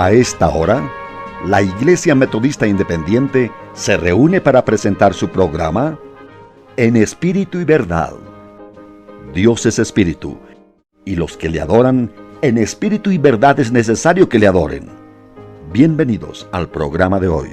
A esta hora, la Iglesia Metodista Independiente se reúne para presentar su programa En Espíritu y Verdad. Dios es Espíritu, y los que le adoran en espíritu y verdad es necesario que le adoren. Bienvenidos al programa de hoy.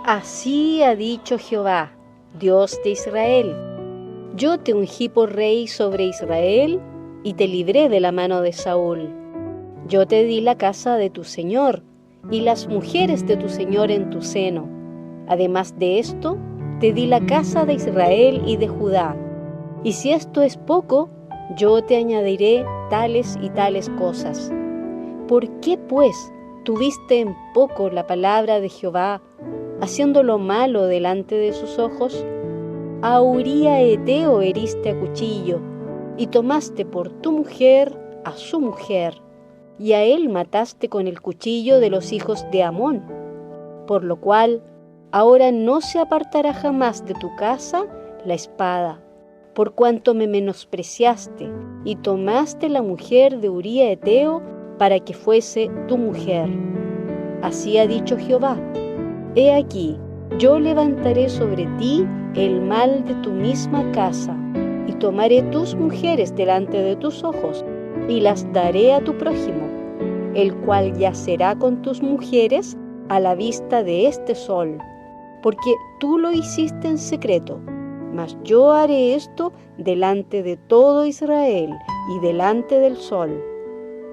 Así ha dicho Jehová, Dios de Israel: yo te ungí por rey sobre Israel y te libré de la mano de Saúl. Yo te di la casa de tu señor y las mujeres de tu señor en tu seno. Además de esto, te di la casa de Israel y de Judá. Y si esto es poco, yo te añadiré tales y tales cosas. ¿Por qué, pues, tuviste en poco la palabra de Jehová, haciendo lo malo delante de sus ojos? A Uría Eteo heriste a cuchillo, y tomaste por tu mujer a su mujer, y a él mataste con el cuchillo de los hijos de Amón. Por lo cual, ahora no se apartará jamás de tu casa la espada, por cuanto me menospreciaste, y tomaste la mujer de Uría Eteo para que fuese tu mujer. Así ha dicho Jehová: he aquí, yo levantaré sobre ti el mal de tu misma casa, y tomaré tus mujeres delante de tus ojos, y las daré a tu prójimo, el cual yacerá con tus mujeres a la vista de este sol, porque tú lo hiciste en secreto, mas yo haré esto delante de todo Israel y delante del sol.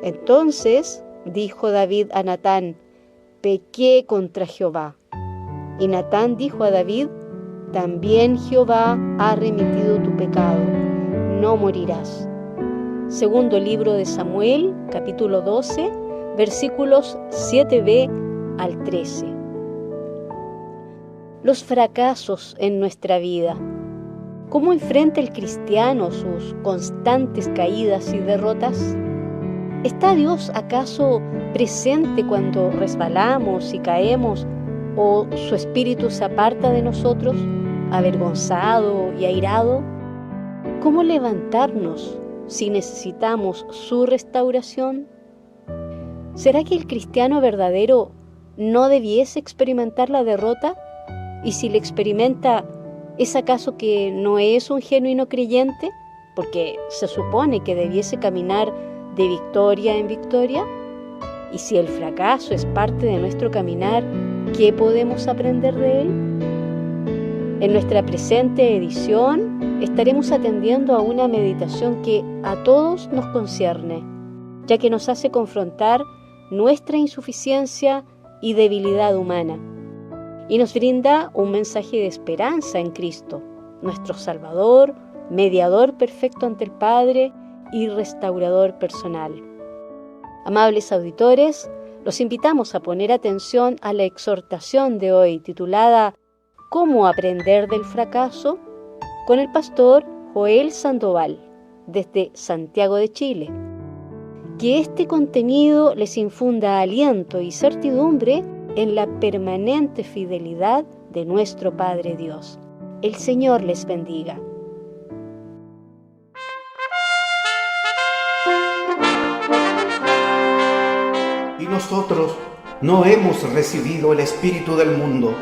Entonces dijo David a Natán: pequé contra Jehová. Y Natán dijo a David: también Jehová ha remitido tu pecado, no morirás. Segundo libro de Samuel, capítulo 12, versículos 7b al 13. Los fracasos en nuestra vida. ¿Cómo enfrenta el cristiano sus constantes caídas y derrotas? ¿Está Dios acaso presente cuando resbalamos y caemos, o su espíritu se aparta de nosotros, avergonzado y airado? ¿Cómo levantarnos si necesitamos su restauración? ¿Será que el cristiano verdadero no debiese experimentar la derrota? Y si la experimenta, ¿es acaso que no es un genuino creyente? Porque se supone que debiese caminar de victoria en victoria? Y si el fracaso es parte de nuestro caminar, ¿qué podemos aprender de él? En nuestra presente edición estaremos atendiendo a una meditación que a todos nos concierne, ya que nos hace confrontar nuestra insuficiencia y debilidad humana, y nos brinda un mensaje de esperanza en Cristo, nuestro Salvador, mediador perfecto ante el Padre y restaurador personal. Amables auditores, los invitamos a poner atención a la exhortación de hoy titulada ¿Cómo aprender del fracaso?, con el pastor Joel Sandoval, desde Santiago de Chile. Que este contenido les infunda aliento y certidumbre en la permanente fidelidad de nuestro Padre Dios. El Señor les bendiga. Y nosotros no hemos recibido el espíritu del mundo,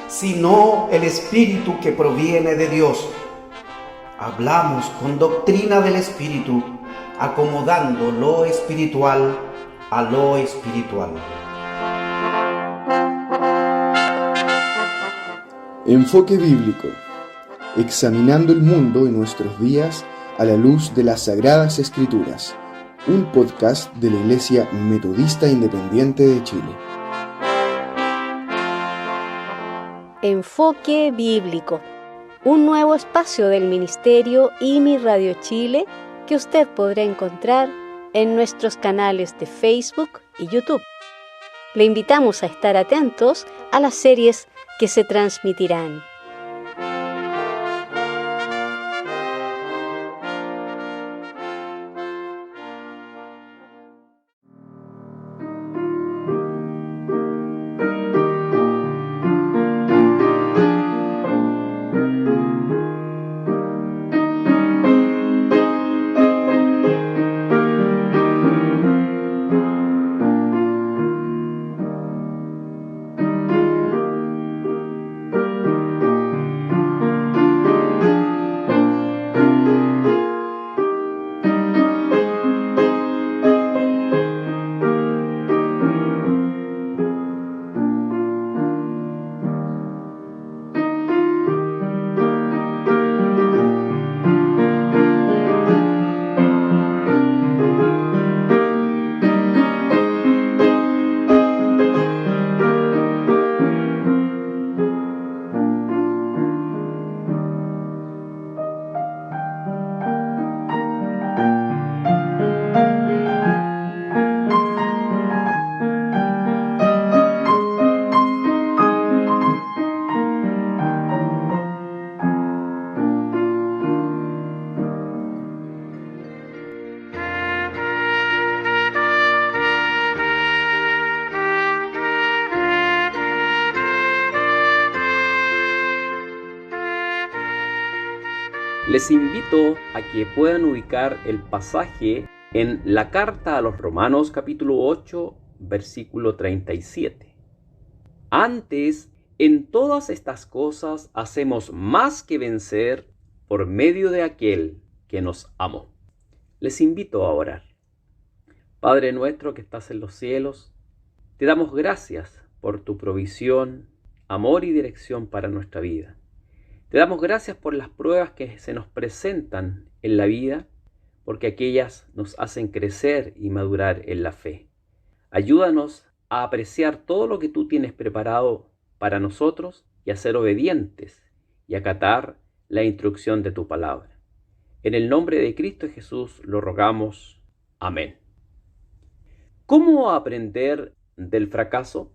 sino el espíritu que proviene de Dios. Hablamos con doctrina del espíritu, acomodando lo espiritual a lo espiritual. Enfoque bíblico. Examinando el mundo en nuestros días a la luz de las Sagradas Escrituras. Un podcast de la Iglesia Metodista Independiente de Chile. Enfoque bíblico. Un nuevo espacio del Ministerio IMI Radio Chile que usted podrá encontrar en nuestros canales de Facebook y YouTube. Le invitamos a estar atentos a las series que se transmitirán. Les invito a que puedan ubicar el pasaje en la carta a los Romanos capítulo 8, versículo 37. Antes, en todas estas cosas hacemos más que vencer por medio de aquel que nos amó. Les invito a orar. Padre nuestro que estás en los cielos, te damos gracias por tu provisión, amor y dirección para nuestra vida. Te damos gracias por las pruebas que se nos presentan en la vida, porque aquellas nos hacen crecer y madurar en la fe. Ayúdanos a apreciar todo lo que tú tienes preparado para nosotros y a ser obedientes y acatar la instrucción de tu palabra. En el nombre de Cristo Jesús lo rogamos. Amén. ¿Cómo aprender del fracaso?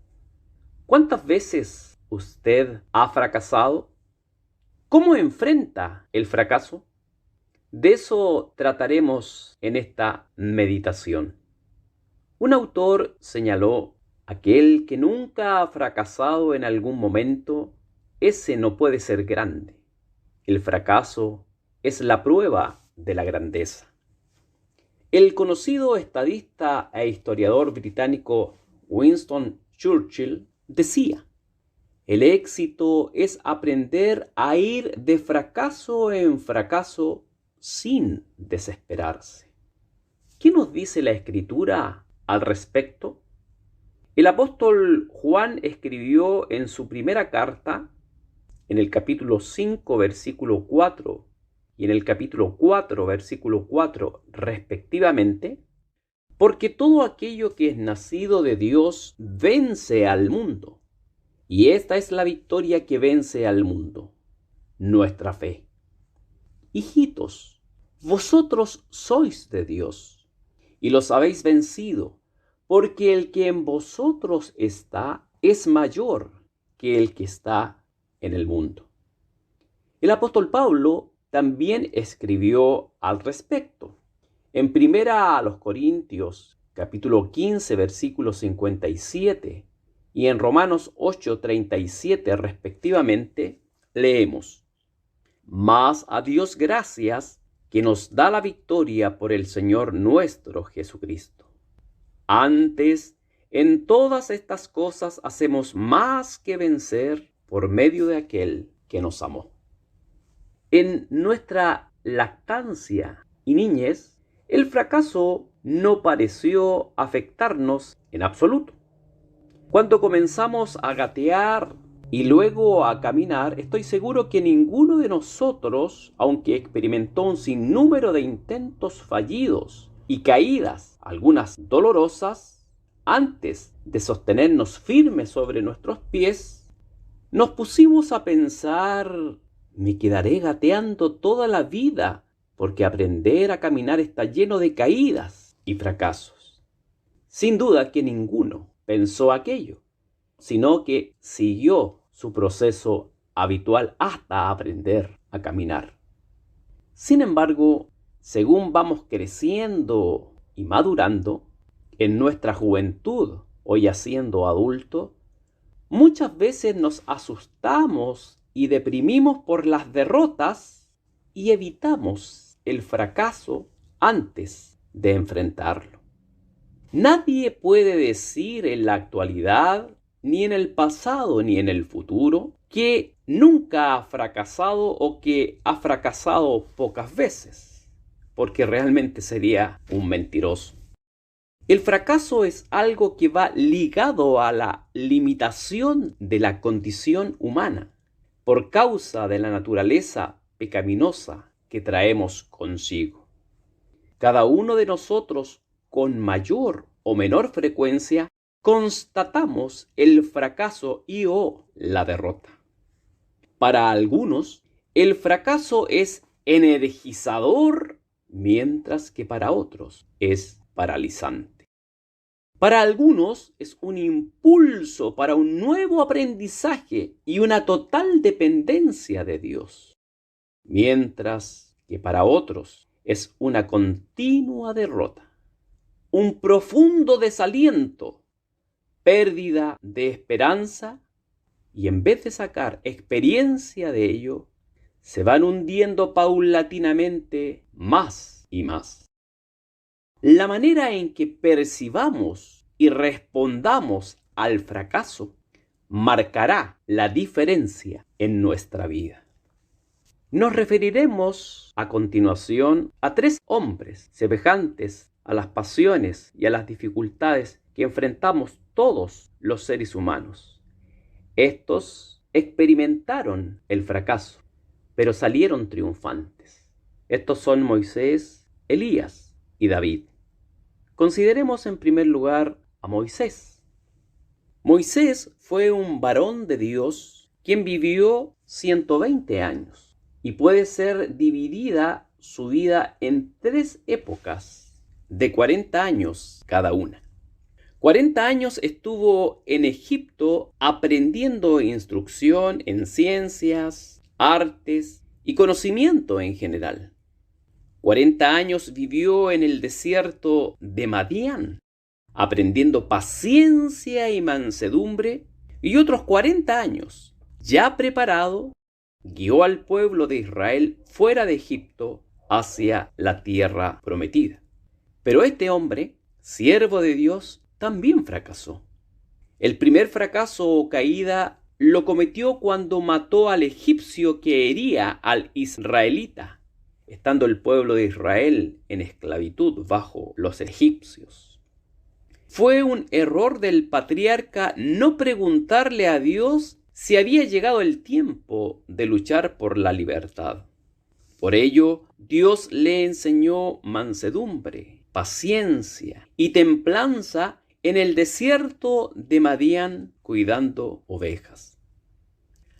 ¿Cuántas veces usted ha fracasado? ¿Cómo enfrenta el fracaso? De eso trataremos en esta meditación. Un autor señaló: aquel que nunca ha fracasado en algún momento, ese no puede ser grande. El fracaso es la prueba de la grandeza. El conocido estadista e historiador británico Winston Churchill decía: el éxito es aprender a ir de fracaso en fracaso sin desesperarse. ¿Qué nos dice la Escritura al respecto? El apóstol Juan escribió en su primera carta, en el capítulo 5, versículo 4, y en el capítulo 4, versículo 4, respectivamente, porque todo aquello que es nacido de Dios vence al mundo. Y esta es la victoria que vence al mundo, nuestra fe. Hijitos, vosotros sois de Dios, y los habéis vencido, porque el que en vosotros está es mayor que el que está en el mundo. El apóstol Pablo también escribió al respecto. En primera a los Corintios, capítulo 15, versículo 57, y en Romanos 8, 37, respectivamente, leemos: Mas a Dios gracias, que nos da la victoria por el Señor nuestro Jesucristo. Antes, en todas estas cosas hacemos más que vencer por medio de aquel que nos amó. En nuestra lactancia y niñez, el fracaso no pareció afectarnos en absoluto. Cuando comenzamos a gatear y luego a caminar, estoy seguro que ninguno de nosotros, aunque experimentó un sinnúmero de intentos fallidos y caídas, algunas dolorosas, antes de sostenernos firmes sobre nuestros pies, nos pusimos a pensar: me quedaré gateando toda la vida, porque aprender a caminar está lleno de caídas y fracasos. Sin duda que ninguno pensó aquello, sino que siguió su proceso habitual hasta aprender a caminar. Sin embargo, según vamos creciendo y madurando, en nuestra juventud o ya siendo adultos, muchas veces nos asustamos y deprimimos por las derrotas y evitamos el fracaso antes de enfrentarlo. Nadie puede decir en la actualidad, ni en el pasado, ni en el futuro, que nunca ha fracasado o que ha fracasado pocas veces, porque realmente sería un mentiroso. El fracaso es algo que va ligado a la limitación de la condición humana, por causa de la naturaleza pecaminosa que traemos consigo. Cada uno de nosotros, con mayor o menor frecuencia, constatamos el fracaso o la derrota. Para algunos, el fracaso es energizador, mientras que para otros es paralizante. Para algunos es un impulso para un nuevo aprendizaje y una total dependencia de Dios, mientras que para otros es una continua derrota, un profundo desaliento, pérdida de esperanza, y en vez de sacar experiencia de ello, se van hundiendo paulatinamente más y más. La manera en que percibamos y respondamos al fracaso marcará la diferencia en nuestra vida. Nos referiremos a continuación a 3 hombres semejantes a las pasiones y a las dificultades que enfrentamos todos los seres humanos. Estos experimentaron el fracaso, pero salieron triunfantes. Estos son Moisés, Elías y David. Consideremos en primer lugar a Moisés. Moisés fue un varón de Dios quien vivió 120 años. Y puede ser dividida su vida en 3 épocas de 40 años cada una. 40 años estuvo en Egipto aprendiendo instrucción en ciencias, artes y conocimiento en general. 40 años vivió en el desierto de Madián, aprendiendo paciencia y mansedumbre, y otros 40 años, ya preparado, guió al pueblo de Israel fuera de Egipto hacia la tierra prometida. Pero este hombre, siervo de Dios, también fracasó. El primer fracaso o caída lo cometió cuando mató al egipcio que hería al israelita, estando el pueblo de Israel en esclavitud bajo los egipcios. Fue un error del patriarca no preguntarle a Dios si había llegado el tiempo de luchar por la libertad. Por ello, Dios le enseñó mansedumbre, paciencia y templanza en el desierto de Madián cuidando ovejas.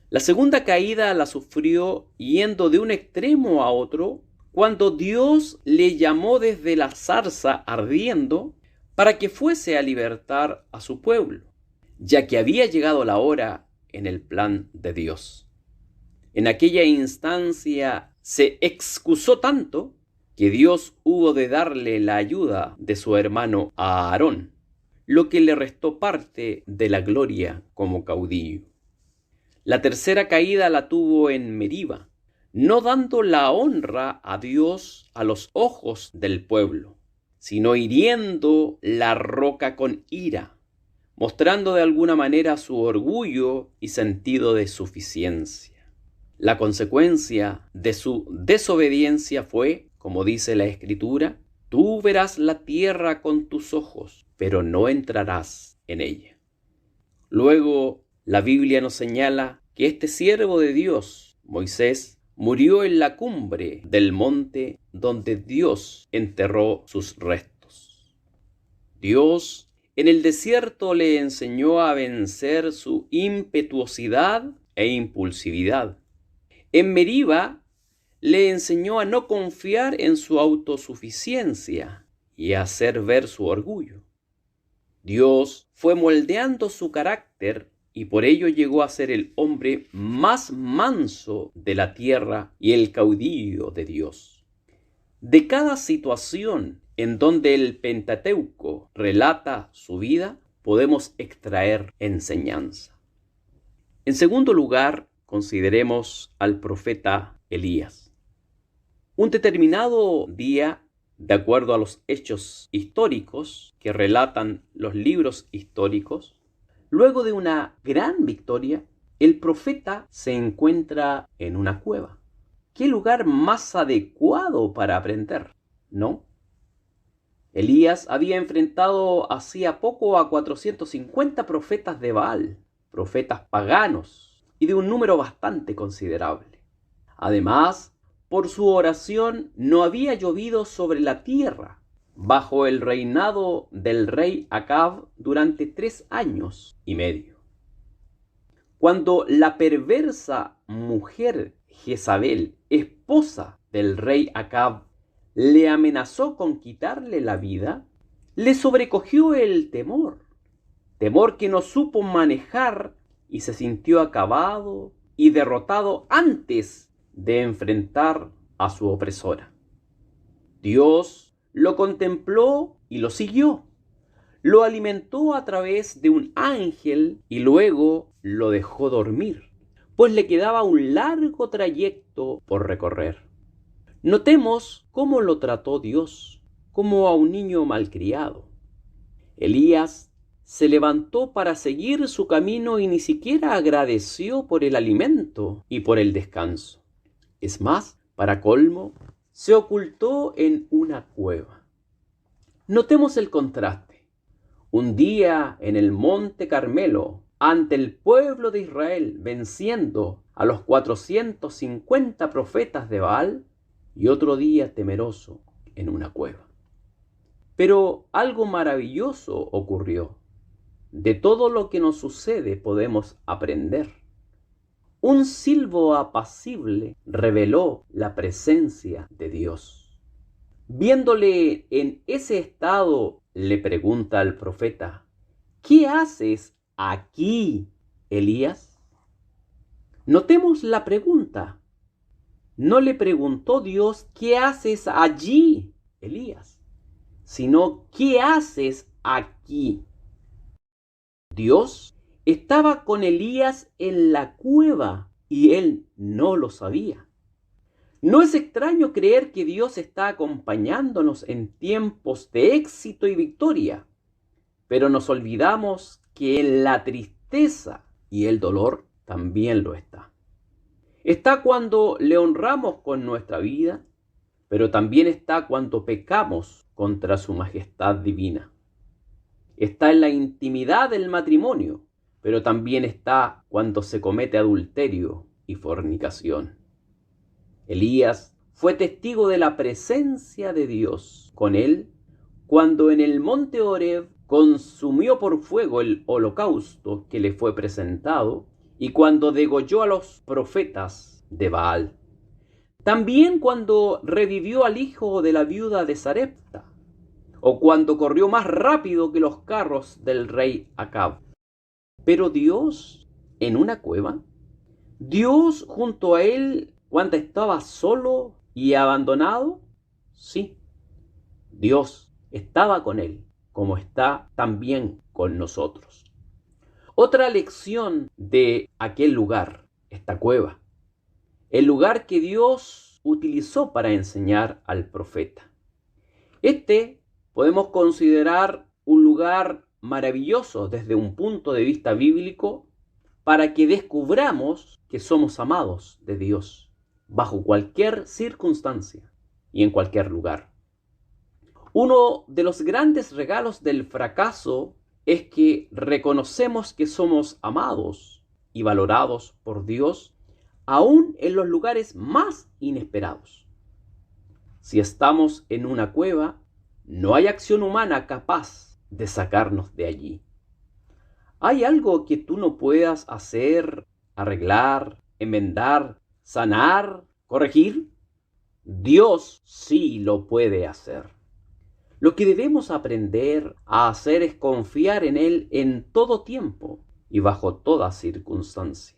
La segunda caída la sufrió yendo de un extremo a otro cuando Dios le llamó desde la zarza ardiendo para que fuese a libertar a su pueblo, ya que había llegado la hora en el plan de Dios. En aquella instancia se excusó tanto que Dios hubo de darle la ayuda de su hermano Aarón, lo que le restó parte de la gloria como caudillo. La tercera caída la tuvo en Meriba, no dando la honra a Dios a los ojos del pueblo, sino hiriendo la roca con ira, mostrando de alguna manera su orgullo y sentido de suficiencia. La consecuencia de su desobediencia fue, como dice la Escritura, tú verás la tierra con tus ojos, pero no entrarás en ella. Luego, la Biblia nos señala que este siervo de Dios, Moisés, murió en la cumbre del monte donde Dios enterró sus restos. Dios en el desierto le enseñó a vencer su impetuosidad e impulsividad. En Meriba le enseñó a no confiar en su autosuficiencia y a hacer ver su orgullo. Dios fue moldeando su carácter y por ello llegó a ser el hombre más manso de la tierra y el caudillo de Dios. De cada situación en donde el Pentateuco relata su vida, podemos extraer enseñanza. En segundo lugar, consideremos al profeta Elías. Un determinado día, de acuerdo a los hechos históricos que relatan los libros históricos, luego de una gran victoria, el profeta se encuentra en una cueva. ¿Qué lugar más adecuado para aprender, no? Elías había enfrentado hacía poco a 450 profetas de Baal, profetas paganos y de un número bastante considerable. Además, por su oración no había llovido sobre la tierra bajo el reinado del rey Acab durante 3 años y medio. Cuando la perversa mujer Jezabel, esposa del rey Acab, le amenazó con quitarle la vida, le sobrecogió el temor que no supo manejar y se sintió acabado y derrotado antes de enfrentar a su opresora. Dios lo contempló y lo siguió. Lo alimentó a través de un ángel y luego lo dejó dormir, pues le quedaba un largo trayecto por recorrer. Notemos cómo lo trató Dios, como a un niño malcriado. Elías se levantó para seguir su camino y ni siquiera agradeció por el alimento y por el descanso. Es más, para colmo, se ocultó en una cueva. Notemos el contraste. Un día en el Monte Carmelo, ante el pueblo de Israel, venciendo a los 450 profetas de Baal, y otro día temeroso en una cueva. Pero algo maravilloso ocurrió. De todo lo que nos sucede podemos aprender. Un silbo apacible reveló la presencia de Dios. Viéndole en ese estado, le pregunta al profeta: ¿qué haces aquí, Elías? Notemos la pregunta. No le preguntó Dios: ¿qué haces allí, Elías? Sino: ¿qué haces aquí? Dios estaba con Elías en la cueva y él no lo sabía. No es extraño creer que Dios está acompañándonos en tiempos de éxito y victoria, pero nos olvidamos que en la tristeza y el dolor también lo está. Está cuando le honramos con nuestra vida pero también está cuando pecamos contra su majestad divina. Está en la intimidad del matrimonio, pero también está cuando se comete adulterio y fornicación. Elías fue testigo de la presencia de Dios con él cuando en el monte Horeb consumió por fuego el holocausto que le fue presentado y cuando degolló a los profetas de Baal. También cuando revivió al hijo de la viuda de Sarepta, o cuando corrió más rápido que los carros del rey Acab. Pero Dios en una cueva, Dios junto a él cuando estaba solo y abandonado, sí, Dios estaba con él, como está también con nosotros. Otra lección de aquel lugar, esta cueva, el lugar que Dios utilizó para enseñar al profeta. Podemos considerar un lugar maravilloso desde un punto de vista bíblico para que descubramos que somos amados de Dios bajo cualquier circunstancia y en cualquier lugar. Uno de los grandes regalos del fracaso es que reconocemos que somos amados y valorados por Dios aún en los lugares más inesperados. Si estamos en una cueva, no hay acción humana capaz de sacarnos de allí. ¿Hay algo que tú no puedas hacer, arreglar, enmendar, sanar, corregir? Dios sí lo puede hacer. Lo que debemos aprender a hacer es confiar en Él en todo tiempo y bajo toda circunstancia.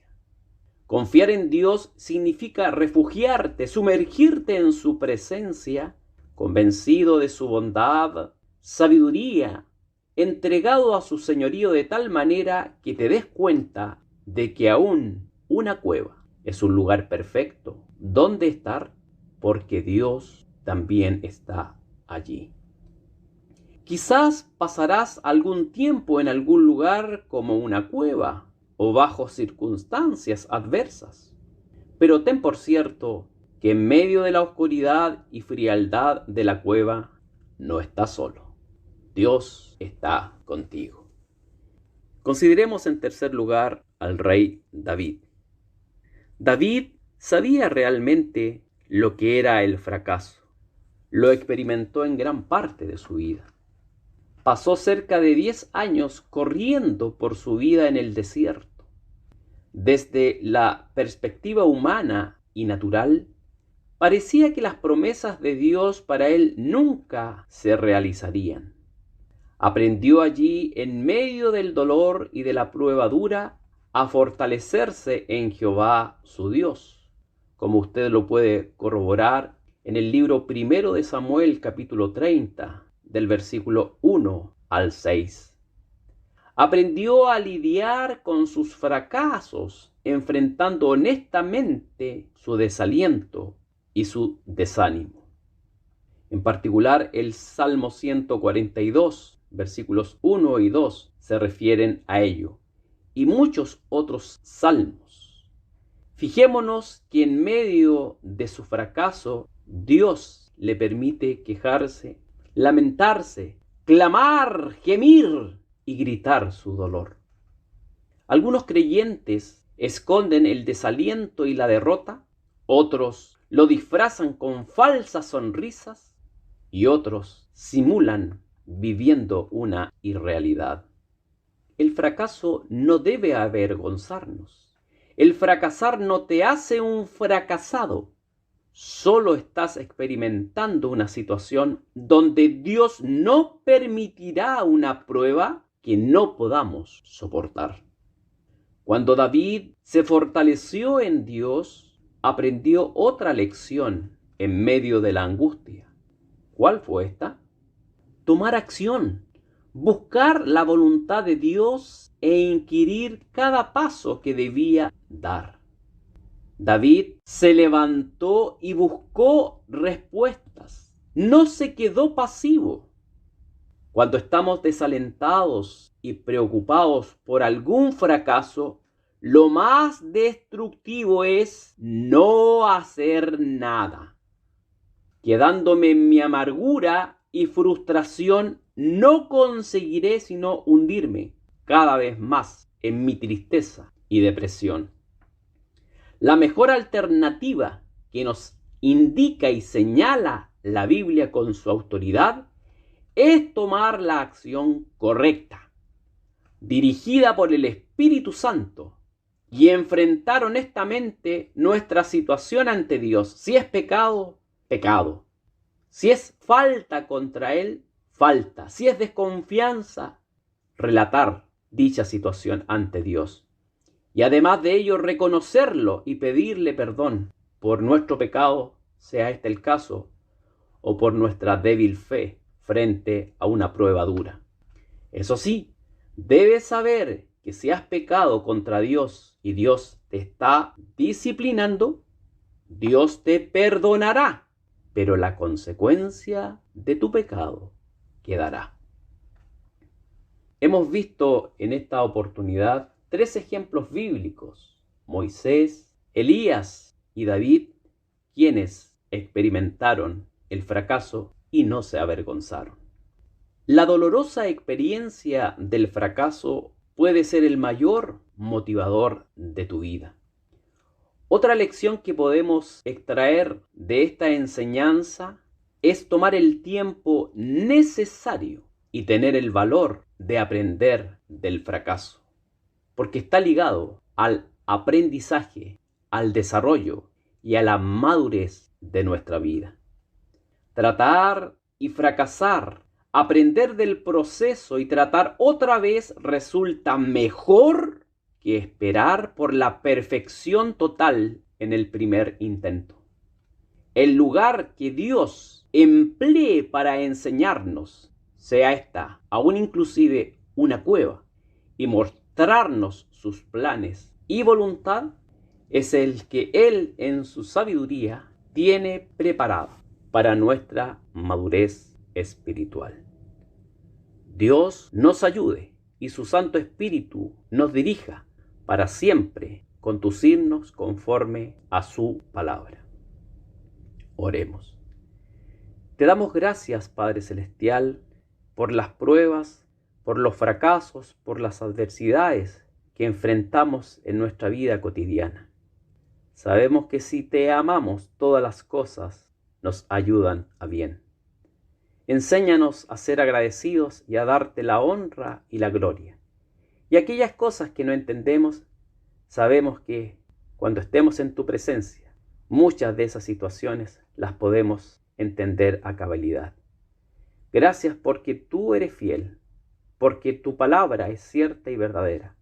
Confiar en Dios significa refugiarte, sumergirte en su presencia, convencido de su bondad, sabiduría, entregado a su señorío de tal manera que te des cuenta de que aún una cueva es un lugar perfecto donde estar, porque Dios también está allí. Quizás pasarás algún tiempo en algún lugar como una cueva o bajo circunstancias adversas, pero ten por cierto que en medio de la oscuridad y frialdad de la cueva no estás solo. Dios está contigo. Consideremos en tercer lugar al rey David. David sabía realmente lo que era el fracaso. Lo experimentó en gran parte de su vida. Pasó cerca de 10 años corriendo por su vida en el desierto. Desde la perspectiva humana y natural, parecía que las promesas de Dios para él nunca se realizarían. Aprendió allí, en medio del dolor y de la prueba dura, a fortalecerse en Jehová su Dios, como usted lo puede corroborar en el libro 1 de Samuel, capítulo 30, del versículo 1 al 6. Aprendió a lidiar con sus fracasos, enfrentando honestamente su desaliento y su desánimo. En particular, el Salmo 142, versículos 1 y 2, se refieren a ello, y muchos otros salmos. Fijémonos que en medio de su fracaso, Dios le permite quejarse, lamentarse, clamar, gemir y gritar su dolor. Algunos creyentes esconden el desaliento y la derrota, otros lo disfrazan con falsas sonrisas y otros simulan viviendo una irrealidad. El fracaso no debe avergonzarnos. El fracasar no te hace un fracasado. Solo estás experimentando una situación donde Dios no permitirá una prueba que no podamos soportar. Cuando David se fortaleció en Dios, aprendió otra lección en medio de la angustia. ¿Cuál fue esta? Tomar acción, buscar la voluntad de Dios e inquirir cada paso que debía dar. David se levantó y buscó respuestas. No se quedó pasivo. Cuando estamos desalentados y preocupados por algún fracaso, lo más destructivo es no hacer nada. quedándome en mi amargura y frustración, no conseguiré sino hundirme cada vez más en mi tristeza y depresión. La mejor alternativa que nos indica y señala la Biblia con su autoridad es tomar la acción correcta, dirigida por el Espíritu Santo, y enfrentar honestamente nuestra situación ante Dios. Si es pecado, pecado. Si es falta contra Él, falta. Si es desconfianza, relatar dicha situación ante Dios. Y además de ello, reconocerlo y pedirle perdón por nuestro pecado, sea este el caso, o por nuestra débil fe frente a una prueba dura. Eso sí, debes saber que si has pecado contra Dios y Dios te está disciplinando, Dios te perdonará, pero la consecuencia de tu pecado quedará. Hemos visto en esta oportunidad 3 ejemplos bíblicos: Moisés, Elías y David, quienes experimentaron el fracaso y no se avergonzaron. La dolorosa experiencia del fracaso puede ser el mayor motivador de tu vida. Otra lección que podemos extraer de esta enseñanza es tomar el tiempo necesario y tener el valor de aprender del fracaso, porque está ligado al aprendizaje, al desarrollo y a la madurez de nuestra vida. Tratar y fracasar, aprender del proceso y tratar otra vez resulta mejor que esperar por la perfección total en el primer intento. El lugar que Dios emplee para enseñarnos, sea esta aún inclusive una cueva, y mostrarnos sus planes y voluntad, es el que Él en su sabiduría tiene preparado para nuestra madurez espiritual. Dios nos ayude y su Santo Espíritu nos dirija para siempre conducirnos conforme a su palabra. Oremos. Te damos gracias, Padre Celestial, por las pruebas, por los fracasos, por las adversidades que enfrentamos en nuestra vida cotidiana. Sabemos que si te amamos, todas las cosas nos ayudan a bien. Enséñanos a ser agradecidos y a darte la honra y la gloria. Y aquellas cosas que no entendemos, sabemos que cuando estemos en tu presencia, muchas de esas situaciones las podemos entender a cabalidad. Gracias porque tú eres fiel, porque tu palabra es cierta y verdadera.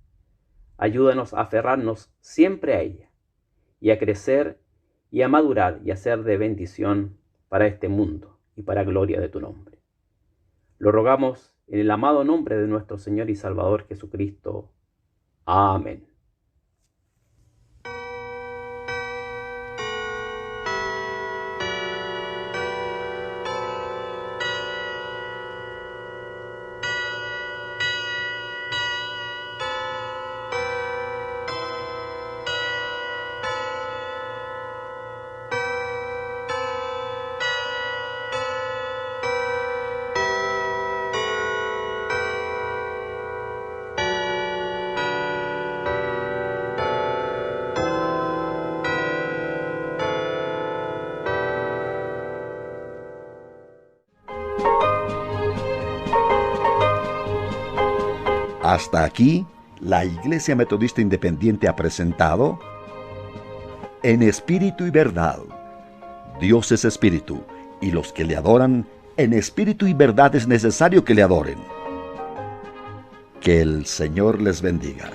Ayúdanos a aferrarnos siempre a ella y a crecer y a madurar y a ser de bendición para este mundo y para gloria de tu nombre. Lo rogamos en el amado nombre de nuestro Señor y Salvador Jesucristo. Amén. Hasta aquí, la Iglesia Metodista Independiente ha presentado En Espíritu y Verdad. Dios es Espíritu, y los que le adoran, en espíritu y verdad es necesario que le adoren. Que el Señor les bendiga.